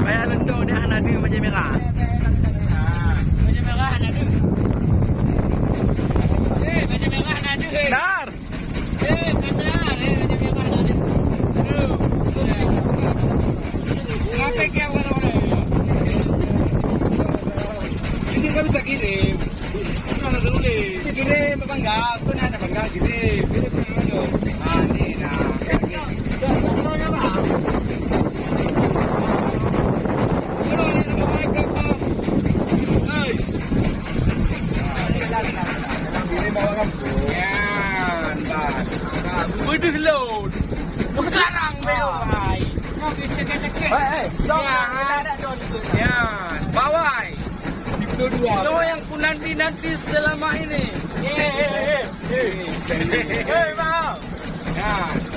Bayar lendo dia hana ada macam merah. Macam merah hana ada. Macam merah hana ada. Benar. Kata macam merah hana ada. Kenapa kau orang-orang? Ini kan tak kirim. Mana tulis? Kirim bangga, tu nak bangga kirim. Kirim mana? Ah ni nah. Berdeh load. Kau carang belai. Kau kecek-kecek. Ya, bawai. Lo yang ku nanti selama ini. Hei, mau. Ya.